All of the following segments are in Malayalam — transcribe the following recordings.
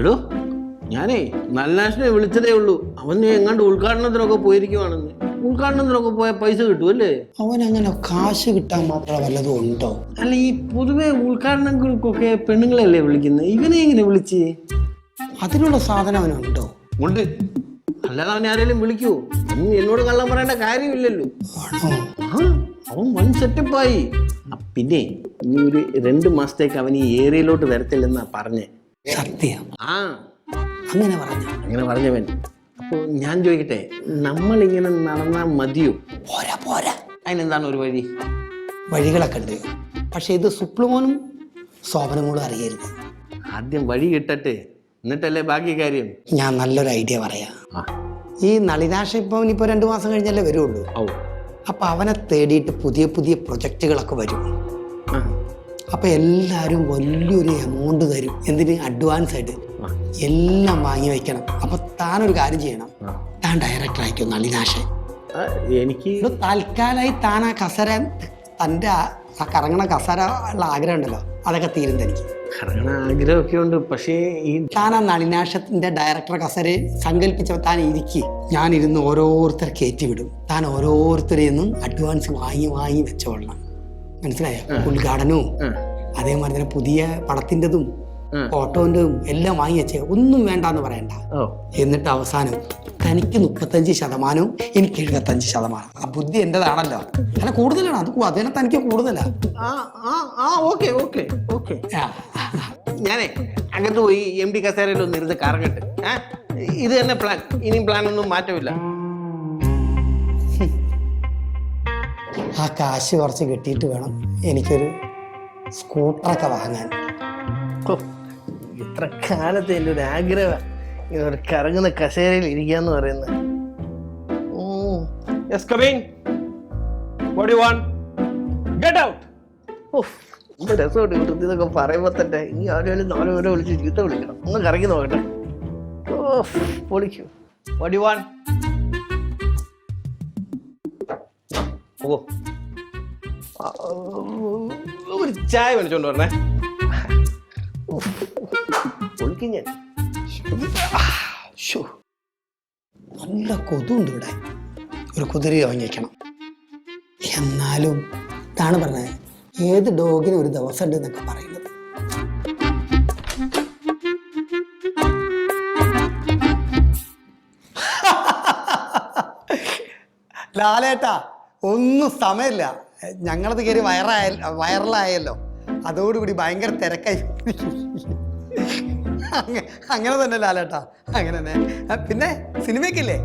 എടോ ഞാനേ നല്ലാശനെ വിളിച്ചതേ ഉള്ളൂ. അവൻ എങ്ങാണ്ട് ഉദ്ഘാടനത്തിനൊക്കെ പോയിരിക്കുവാണെന്ന്. ഉദ്ഘാടനത്തിനൊക്കെ പോയ പൈസ കിട്ടുമല്ലേ? അവനങ്ങനെ കാശ് കിട്ടാൻ മാത്രം വല്ലതും ഉണ്ടോ? അല്ല, ഈ പൊതുവെ ഉദ്ഘാടനങ്ങൾക്കൊക്കെ പെണ്ണുങ്ങളല്ലേ വിളിക്കുന്നത്, ഇവനെ എങ്ങനെ വിളിച്ച്? അതിനുള്ള സാധനം അവനുണ്ടോ? ഉണ്ട്, അല്ലാതെ അവനെ ആരെങ്കിലും വിളിക്കുവോ? എന്നോട് കള്ളം പറയേണ്ട കാര്യമില്ലല്ലോ. ആ, അവൻ വൺ സെറ്റപ്പായി. പിന്നെ ഇനി ഒരു 2 മാസത്തേക്ക് അവൻ ഈ ഏരിയയിലോട്ട് വരത്തില്ലെന്നാ പറഞ്ഞേ. സത്യം? ആ, അങ്ങനെ പറഞ്ഞവൻ. അപ്പൊ ഞാൻ ചോദിക്കട്ടെ, നമ്മളിങ്ങനെ നടന്നാ മതിയോ? പോരാ പോരാ, അതിനെന്താണ് ഒരു വഴി? വഴികളൊക്കെ ഉണ്ട്. പക്ഷെ ഇത് സുപ്ലമോനും ശോഭനും കൂടെ അറിയരുത്. ആദ്യം വഴി കിട്ടട്ടെ, എന്നിട്ടല്ലേ ബാക്കി കാര്യം. ഞാൻ നല്ലൊരു ഐഡിയ പറയാം. ഈ നളിനാശ ഇപ്പൊ ഇനിയിപ്പോ 2 മാസം കഴിഞ്ഞല്ലേ വരുള്ളൂ. അപ്പൊ അവനെ തേടിയിട്ട് പുതിയ പുതിയ പ്രൊജക്റ്റുകളൊക്കെ വരും. അപ്പൊ എല്ലാരും വലിയൊരു എമൗണ്ട് തരും. എന്തിന്? അഡ്വാൻസ് ആയിട്ട് എല്ലാം വാങ്ങി വെക്കണം. അപ്പൊ താനൊരു കാര്യം ചെയ്യണം, താൻ ഡയറക്ടർ ആയിക്കോ നളിനാശൻ. എനിക്ക് തൽക്കാലമായി താൻ ആ കസര, തൻ്റെ ആ കറങ്ങണ കസര ഉള്ള ആഗ്രഹം ഉണ്ടല്ലോ, അതൊക്കെ തീരും തനിക്ക്. കറങ്ങണ ആഗ്രഹമൊക്കെ ഉണ്ട്. പക്ഷേ ഈ താൻ ആ നളിനാശത്തിന്റെ ഡയറക്ടർ കസരെ സങ്കല്പിച്ച താൻ ഇരിക്കും. ഞാനിരുന്ന് ഓരോരുത്തർ കയറ്റി വിടും. താൻ ഓരോരുത്തരിൽ നിന്നും അഡ്വാൻസ് വാങ്ങി വെച്ചോളണം. മനസ്സിലായോ? ഉദ്ഘാടനവും അതേമാതിരി തന്നെ പുതിയ പടത്തിൻ്റെതും ഫോട്ടോൻ്റെതും എല്ലാം വാങ്ങി വെച്ചേ. ഒന്നും വേണ്ടെന്ന് പറയണ്ട. എന്നിട്ട് അവസാനം തനിക്ക് 35%, എനിക്ക് 75%. ആ ബുദ്ധി എന്റേതാണല്ലോ. അല്ല, കൂടുതലാണ് അത്. അതിനെ തനിക്ക് കൂടുതലാ. ഞാനേ അങ്ങോട്ട് പോയി MD കസേരയിലൊന്നും ഇരുന്ന് കറങ്ങട്ടെ. ഇത് തന്നെ പ്ലാൻ. ഇനിയും പ്ലാൻ ഒന്നും മാറ്റമില്ല. ആ കാശ് കുറച്ച് കിട്ടിയിട്ട് വേണം എനിക്കൊരു സ്കൂട്ടറൊക്കെ വാങ്ങാൻ. ഇത്ര കാലത്തെ എൻ്റെ ഒരു ആഗ്രഹം ഒരു കറങ്ങുന്ന കസേരയിൽ ഇരിക്കാന്ന് പറയുന്നത്. രസമുണ്ട് ഇതൊക്കെ പറയുമ്പോ തന്നെ. ഈ ആരും 4 പേരെ വിളിച്ച് ചീത്ത വിളിക്കണം. ഒന്ന് കറങ്ങി നോക്കട്ടെ. പൊളിക്കൂ. What do you want? ഒരു ചായ മേടിച്ചോണ്ട് പറഞ്ഞേ. പൊളിക്കും ഞാൻ. നല്ല കൊതുണ്ട് ഇവിടെ. ഒരു കുതിര വാങ്ങി വയ്ക്കണം. എന്നാലും ഇതാണ് പറഞ്ഞത്, ഏത് ഡോഗിനും ഒരു ദിവസം ഉണ്ട് എന്നൊക്കെ പറയുന്നത്. ലാലേട്ടാ, ഒന്നും സമയമില്ല. ഞങ്ങളത് കയറി വൈറലായല്ലോ. അതോടുകൂടി ഭയങ്കര തിരക്കായി. അങ്ങനെ തന്നെ ലാലേട്ടാ, അങ്ങനെ തന്നെ. പിന്നെ സിനിമയ്ക്കില്ലേ,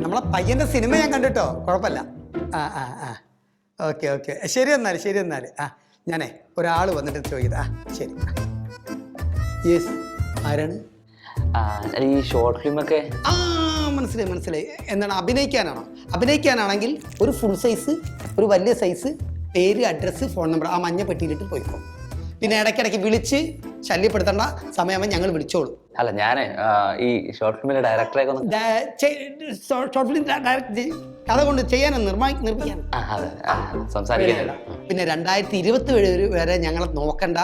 നമ്മളെ പയ്യന്റെ സിനിമ ഞാൻ കണ്ടിട്ടോ, കുഴപ്പമില്ല. ഓക്കെ. ശരി എന്നാൽ ഞാനേ ഒരാൾ വന്നിട്ട് ചോദിക്കട്ടെ. ശരി. യെസ്, ആരാണ്? ഈ ഷോർട്ട് ഫിലിമൊക്കെ മനസ്സിലായി. എന്താണ്, അഭിനയിക്കാനാണോ? അഭിനയിക്കാനാണെങ്കിൽ ഒരു ഫുൾ സൈസ്, ഒരു വലിയ സൈസ്, പേര്, അഡ്രസ്സ്, ഫോൺ നമ്പർ ആ മഞ്ഞ പെട്ടിയിലിട്ട് പോയിക്കോ. പിന്നെ ഇടയ്ക്കിടയ്ക്ക് വിളിച്ച് ശല്യപ്പെടുത്തേണ്ട. സമയമാകുമ്പോൾ ഞങ്ങൾ വിളിച്ചോളൂ. അല്ല, ഞാൻ ഈ ഷോർട്ട് ഫിലിമിന്റെ ഡയറക്ടറെ ഷോർട്ട് ഫിലിം ഡയറക്ട് കഥ കൊണ്ട് ചെയ്യാനും നിർമ്മിക്കാനും സംസാരിക്കാനല്ല. പിന്നെ 2027 വരെ ഞങ്ങളെ നോക്കണ്ട.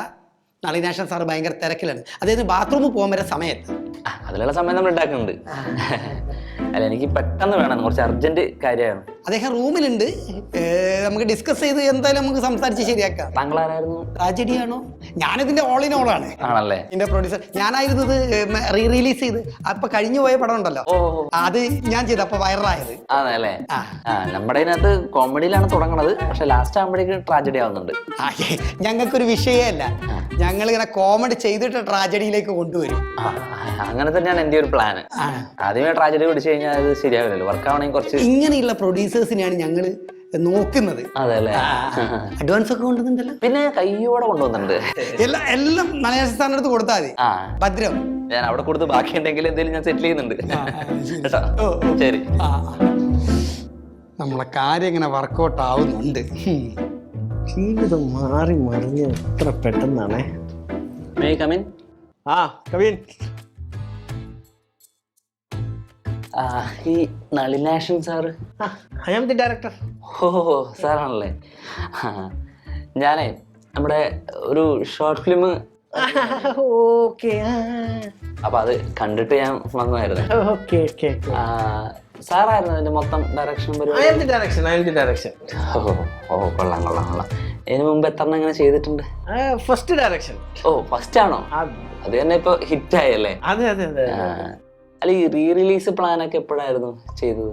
നളിനാശൻ സാറ് ഭയങ്കര തിരക്കിലാണ്. അതായത് ബാത്റൂമിൽ പോകാൻ വരെ സമയത്ത് അതിലുള്ള സമയം നമ്മൾ ഉണ്ടാക്കുന്നുണ്ട്. അല്ല, എനിക്ക് പെട്ടെന്ന് വേണം, കുറച്ച് അർജന്റ് കാര്യമാണ്. അദ്ദേഹം റൂമിലുണ്ട്. നമുക്ക് ഡിസ്കസ് ചെയ്ത് എന്തായാലും നമുക്ക് സംസാരിച്ച് ശരിയാക്കാം. താങ്കളാരായിരുന്നു? ട്രാജഡി ആണോ? ഞാനിതിന്റെ ഓൾ ഇൻ ഓൾ ആണ്. ആണല്ലേ? ഇതിന്റെ പ്രൊഡ്യൂസർ ഞാനായിരുന്നത്. റിലീസ് ചെയ്ത് അപ്പൊ കഴിഞ്ഞു പോയ പടം ഉണ്ടല്ലോ, അത് ഞാൻ ചെയ്ത് അപ്പൊ വൈറലായത്. ആണല്ലേ? നമ്മുടെ ഇതിനകത്ത് കോമഡിയിലാണ് തുടങ്ങണത്. പക്ഷെ ലാസ്റ്റ് ആകുമ്പോഴേക്ക് ട്രാജഡി ആവുന്നുണ്ട്. ഞങ്ങൾക്കൊരു വിഷയമല്ല. ഞങ്ങൾ ഇങ്ങനെ കോമഡി ചെയ്തിട്ട് ട്രാജഡിയിലേക്ക് കൊണ്ടുവരും. അങ്ങനെ തന്നെയാണ് എന്റെ ഒരു പ്ലാന്. ആദ്യമേ ട്രാജഡി പിടിച്ചു കഴിഞ്ഞാൽ അത് ശരിയാവില്ലല്ലോ. വർക്ക് ആവണമെങ്കിൽ കുറച്ച് ഇങ്ങനെയുള്ള പ്രൊഡ്യൂസേഴ്സിനെയാണ് ഞങ്ങൾ നോക്കുന്നത്. അതല്ലേ? അഡ്വാൻസ് ഒക്കെ കൊണ്ടുവന്നിട്ടുണ്ടല്ലോ. പിന്നെ കയ്യോടെ കൊണ്ടുവന്നിട്ടുണ്ട്. എല്ലാം നളിനാശൻ സാറിന്റെ അടുത്ത് കൊടുത്താൽ മതി. ഭദ്രം ഞാൻ അവിടെ കൊടുത്ത് ബാക്കിയുണ്ടെങ്കിൽ എന്തെങ്കിലും ഞാൻ സെറ്റിൽ ചെയ്യുന്നുണ്ട് കേട്ടോ. ശരി. നമ്മളെ കാര്യം ഇങ്ങനെ വർക്കൗട്ട് ആവുന്നുണ്ട്. ജീവിതം മാറി മറിഞ്ഞ് എത്ര പെട്ടെന്നാണേ. May come in? കവിൻ. ഈ Nalinashan sir? I am the director. ഓ, സാറാണല്ലേ? ഞാനേ നമ്മുടെ ഒരു ഷോർട്ട് ഫിലിം ഓക്കെ അപ്പൊ അത് കണ്ടിട്ട് ഞാൻ വന്നതായിരുന്നു. ഓക്കെ ഓക്കെ സാറായിരുന്നു അതിന്റെ മൊത്തം ഡയറക്ഷൻ പരിപാടി? I am the direction. ഓ കൊള്ളാം കൊള്ളാം കൊള്ളാം. ഇതിനു മുമ്പ് എത്ര ഇങ്ങനെ ചെയ്തിട്ടുണ്ട്? First direction. ഓ ഫസ്റ്റ് ആണോ? അത് തന്നെ ഇപ്പൊ ഹിറ്റ് ആയല്ലേ? അതെ അതെ അതെ. അല്ല ഈ റീ റിലീസ് പ്ലാൻ ഒക്കെ എപ്പോഴായിരുന്നു ചെയ്തത്?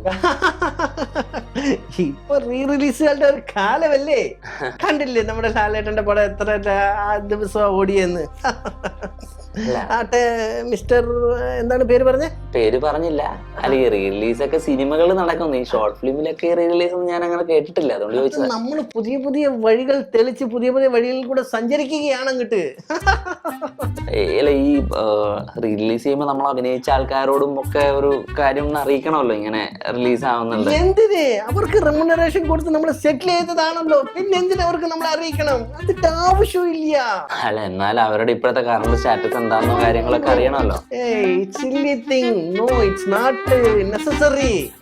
ഇപ്പൊ റീ റിലീസുകളുടെ ഒരു കാലമല്ലേ. കണ്ടില്ലേ നമ്മുടെ ലാലേട്ടന്റെ പടം എത്ര ദിവസം ഓടിയെന്ന്. ആട്ടെ മിസ്റ്റർ എന്താണ് പേര് പറഞ്ഞേ? പേര് പറഞ്ഞില്ല. അല്ല ഈ റീ റിലീസ് ഒക്കെ സിനിമകൾ നടക്കുന്നു, ഈ ഷോർട്ട് ഫിലിമിലൊക്കെ റീ റിലീസ് ഒന്നും ഞാൻ അങ്ങനെ കേട്ടിട്ടില്ല, അതുകൊണ്ട് ചോദിച്ചത്. നമ്മൾ പുതിയ പുതിയ വഴികൾ തെളിച്ച് പുതിയ പുതിയ വഴികളിൽ കൂടെ സഞ്ചരിക്കുകയാണ് അങ്ങോട്ട്. അല്ല ഈ റീ റിലീസ് ചെയ്യുമ്പോൾ നമ്മൾ അഭിനയിച്ച ആൾക്കാരോടും ഒക്കെ ഒരു കാര്യം അറിയിക്കണമല്ലോ ഇങ്ങനെ റിലീസ് ആവുന്നുണ്ട്. എന്തിന്? അവർക്ക് റെമ്യൂണറേഷൻ കൊടുത്ത് നമ്മൾ സെറ്റിൽ ചെയ്തതാണല്ലോ, പിന്നെ എന്തിനു അവർക്ക് നമ്മൾ അറിയിക്കണം? അതിന്റെ ആവശ്യമില്ല. അല്ല എന്നാൽ അവരുടെ ഇപ്പോഴത്തെ കറണ്ട് സ്റ്റാറ്റസ് എന്താണെന്നോ കാര്യങ്ങളൊക്കെ അറിയണമല്ലോ.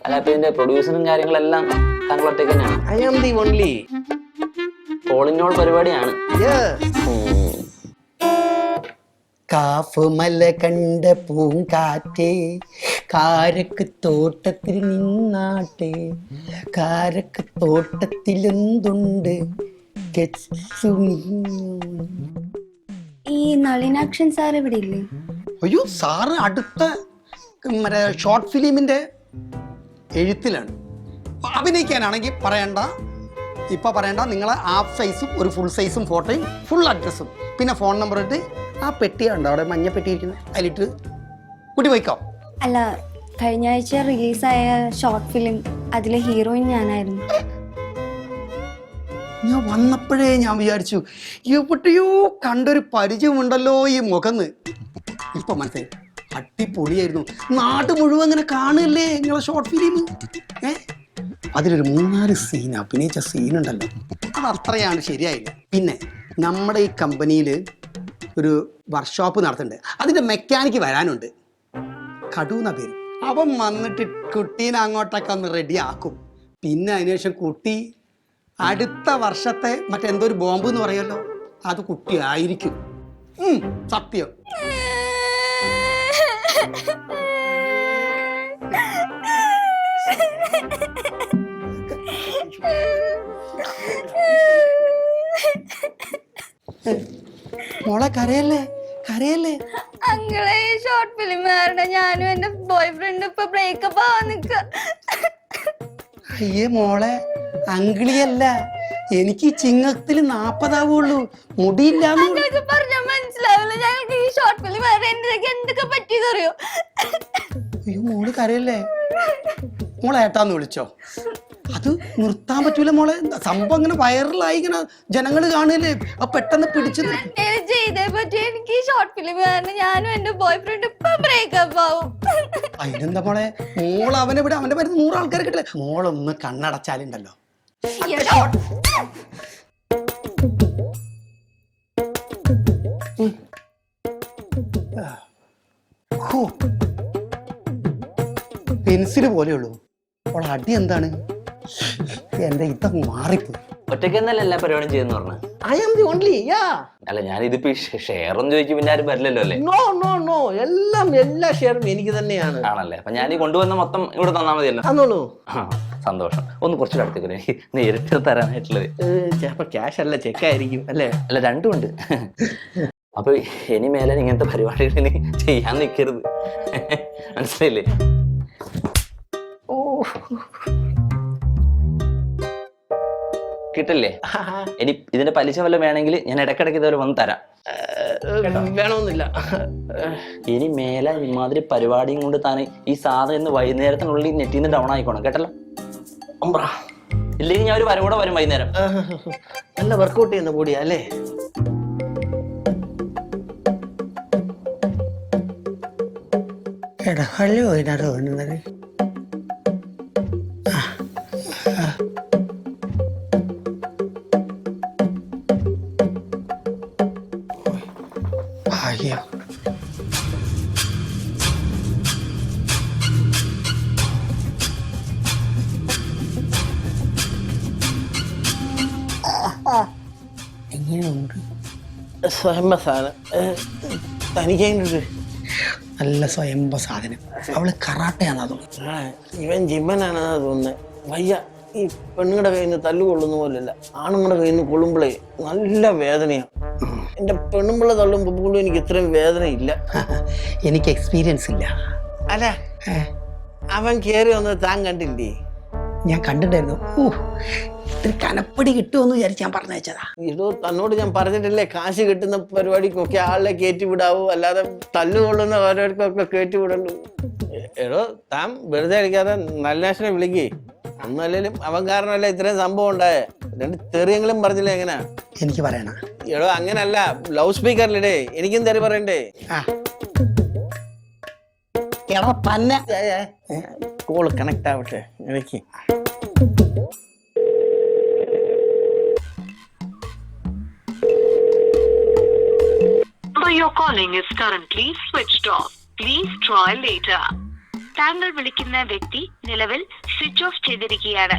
അല്ല അപ്പൊ ഇതിന്റെ പ്രൊഡ്യൂസറും കാര്യങ്ങളെല്ലാം താങ്കൾ ഒറ്റയ്ക്ക് തന്നെയാണ്? I am the only. All in all പരിപാടിയാണ്. കാഫുമല കണ്ട പൂങ്കാറ്റേ കാരക്ക് തോട്ടത്തിൽ നിന്നാട്ടെ, കാരക്ക് തോട്ടത്തിലെന്തുണ്ട്? ഈ നളിനാക്ഷൻ സാർ ഇവിടെ ഇല്ലേ? അയ്യോ സാറ് അടുത്ത മറ്റേ ഷോർട്ട് ഫിലിമിന്റെ എഴുത്തിലാണ്. അഭിനയിക്കാനാണെങ്കിൽ പറയണ്ട, ഇപ്പൊ പറയണ്ട. നിങ്ങൾ ഹാഫ് സൈസും ഒരു ഫുൾ സൈസും ഫോട്ടോയും ഫുൾ അഡ്രസ്സും പിന്നെ ഫോൺ നമ്പർ ഇട്ട് ആ പെട്ടിയുണ്ടോ അവിടെ മഞ്ഞ പെട്ടി ഇരിക്കുന്നത് അതിലിട്ട് കൂട്ടി വയ്ക്കാം. അല്ല കഴിഞ്ഞ ആഴ്ച റിലീസായ ഷോർട്ട് ഫിലിം അതിലെ ഹീറോയിൻ ഞാനായിരുന്നു. ഞാൻ വന്നപ്പോഴേ ഞാൻ വിചാരിച്ചു എവിടെയോ കണ്ടൊരു പരിചയമുണ്ടല്ലോ ഈ മുഖന്ന്. ഇപ്പൊ മനസ്സിലായി, അടിപൊളിയായിരുന്നു. നാട് മുഴുവൻ അങ്ങനെ കാണുകയല്ലേ നിങ്ങളെ ഷോർട്ട് ഫിലിം. അതിലൊരു 3-4 സീൻ അഭിനയിച്ച സീനുണ്ടല്ലോ, അത് അത്രയാണ് ശരിയായില്ല. പിന്നെ നമ്മുടെ ഈ കമ്പനിയിൽ ഒരു വർക്ക്ഷോപ്പ് നടത്തുന്നുണ്ട്, അതിൻ്റെ മെക്കാനിക്ക് വരാനുണ്ട്. കടു എന്ന പേര്. അവൻ വന്നിട്ട് കുട്ടീനെ അങ്ങോട്ടൊക്കെ ഒന്ന് റെഡി ആക്കും. പിന്നെ അതിനുശേഷം കുട്ടി അടുത്ത വർഷത്തെ മറ്റെന്തോ ഒരു ബോംബ് എന്ന് പറയുമല്ലോ, അത് കുട്ടി ആയിരിക്കും. സത്യം. മോളെ കരയല്ലേ കരയല്ലേ. അങ്ങളെ ഈ ഷോർട്ട് ഫിലിം കാരണം ഞാനും എന്റെ ബോയ് ഫ്രണ്ട് ഇപ്പൊ ബ്രേക്കപ്പ് ആവാൻ നിക്ക. അയ്യേ മോളെ, അങ്കിളിയല്ല, എനിക്ക് ചിങ്ങത്തിൽ 40 ആവുള്ളൂ, മുടിയില്ലാന്ന്. ഞങ്ങൾക്ക് പറഞ്ഞാൽ മനസ്സിലാവില്ല. ഞങ്ങൾക്ക് ഈ ഷോർട്ട് ഫിലിം എന്തൊക്കെ പറ്റിയതറിയോ? അയ്യോ മോള് കരയല്ലേ. മോളെ ഏട്ടാന്ന് വിളിച്ചോ? അത് നിർത്താൻ പറ്റൂല മോളെ. സംഭവം അങ്ങനെ വൈറലായി ഇങ്ങനെ ജനങ്ങൾ കാണുകയല്ലേ, അപ്പൊ പെട്ടെന്ന് പിടിച്ചത് ചെയ്തേ പറ്റി. എനിക്ക് ഈ ഷോർട്ട് ഫിലിം കാരണം ഞാനും എന്റെ ബോയ് ഫ്രണ്ട് ഇപ്പൊ ബ്രേക്കപ്പ് ആവും. അതിനെന്താ മോളെ, മോൾ അവനെ ഇവിടെ അവന്റെ മരുന്ന് 100 ആൾക്കാരെ കിട്ടില്ലേ. മോളൊന്ന് കണ്ണടച്ചാലുണ്ടല്ലോ. പെൻസില് പോലെയുള്ളൂ. അപ്പോൾ അടി എന്താണ്? എന്റെ ഇതൊക്കെ മാറിപ്പോയി. ഒറ്റയ്ക്ക് എന്നല്ല എല്ലാ പരിപാടിയും ചെയ്യുന്ന പറഞ്ഞു. I am the only. അല്ല ഞാനിതിപ്പോ ഷെയർ ഒന്ന് ചോദിക്കും പിന്നെ ആരും വരില്ലല്ലോ അല്ലേ? നോ നോ നോ, എല്ലാ ഷെയറും എനിക്ക് തന്നെയാണ്. ആണല്ലേ? അപ്പൊ ഞാൻ ഈ കൊണ്ടുവന്ന മൊത്തം ഇവിടെ തന്നാ മതിയല്ലോ. തന്നോളൂ. സന്തോഷം. ഒന്ന് കുറച്ചുകൂടെ അടുത്തേക്ക് എനിക്ക് നേരിട്ട് തരാനായിട്ടുള്ളത്. ചിലപ്പോ ക്യാഷ് അല്ല, ചെക്കായിരിക്കും അല്ലേ? അല്ല രണ്ടും ഉണ്ട്. അപ്പൊ ഇനി മേലെ ഇങ്ങനത്തെ പരിപാടികൾ ഇനി ചെയ്യാൻ നിൽക്കരുത്, മനസ്സിലായില്ലേ? കിട്ടില്ലേ? ഇനി ഇതിന്റെ പലിശ വല്ലതും വേണമെങ്കിൽ ഞാൻ ഇടയ്ക്കിടയ്ക്ക് ഇതുവരെ വന്ന് തരാം. വേണമെന്നില്ല. ഇനി മേലെ ഇമാതിരി പരിപാടിയും കൊണ്ട് താൻ ഈ സാധനം ഇന്ന് വൈകുന്നേരത്തിനുള്ളിൽ നെറ്റിൽ നിന്ന് ഡൗൺ ആയിക്കോണം കേട്ടല്ലോ. ഇല്ലെങ്കിൽ ഞാൻ ഒരു വരം കൂടെ വരും വൈകുന്നേരം. നല്ല വർക്കൗട്ട് ചെയ്യുന്ന ബോഡിയാ അല്ലേ? ഹലോ ഇതാരോ വേണ്ടത്. അയ്യോ എങ്ങനെയുണ്ട്? സ്വയംഭ സാധനം തനിക്കതിൻ്റെ നല്ല സ്വയംഭ സാധനം. അവള് കറാട്ടയാണെന്നാ തോന്നുന്നു. ഇവൻ ജിമ്മനാണെന്നാ തോന്നുന്നത്. വയ്യ, ഈ പെണ്ണുങ്ങളുടെ കയ്യിൽ നിന്ന് തല്ലുകൊള്ളുന്ന പോലെയല്ല, ആണുങ്ങളുടെ കയ്യിൽ നിന്ന് കൊള്ളുമ്പോഴേ നല്ല വേദനയാണ്. എൻ്റെ പെണ്ണുമ്പിള്ള തള്ളുമ്പോൾ പോലും എനിക്ക് ഇത്രയും വേദന ഇല്ല. എനിക്ക് എക്സ്പീരിയൻസ് ഇല്ല. അല്ല, അവൻ കയറി വന്നത് താൻ കണ്ടില്ലേ? ഞാൻ കണ്ടിട്ടായിരുന്നു. ഇത്തിരി കനപ്പടി കിട്ടുമെന്ന് വിചാരിച്ച് ഞാൻ പറഞ്ഞയച്ചതാ. ഇതോ തന്നോട് ഞാൻ പറഞ്ഞിട്ടില്ലേ, കാശ് കിട്ടുന്ന പരിപാടിക്കൊക്കെ ആളെ കയറ്റി വിടാവൂ, അല്ലാതെ തല്ലുകൊള്ളുന്ന ഓരോരുക്കൊക്കെ കയറ്റി വിടണ്ടു. എടോ, താൻ വെറുതെ അടിക്കാതെ നല്ലാശനെ വിളിക്കേ. ഒന്നല്ലേലും അവൻ കാരണമല്ല ഇത്രയും സംഭവം ഉണ്ടായേ. രണ്ട് തെറിയെങ്കിലും പറഞ്ഞില്ലേ എങ്ങനെയാ? എനിക്ക് പറയണ എടോ, അങ്ങനല്ല, ലൗഡ് സ്പീക്കറിലിടേ, എനിക്കും തെറി പറയണ്ടേ. എടാ തന്നെ കോള് കണക്ട് ആവട്ടെ എനിക്ക്. Your calling is currently switched off. Please try later. താങ്കൾ വിളിക്കുന്ന വ്യക്തി നിലവിൽ സ്വിച്ച് ഓഫ് ചെയ്തിരിക്കുകയാണ്.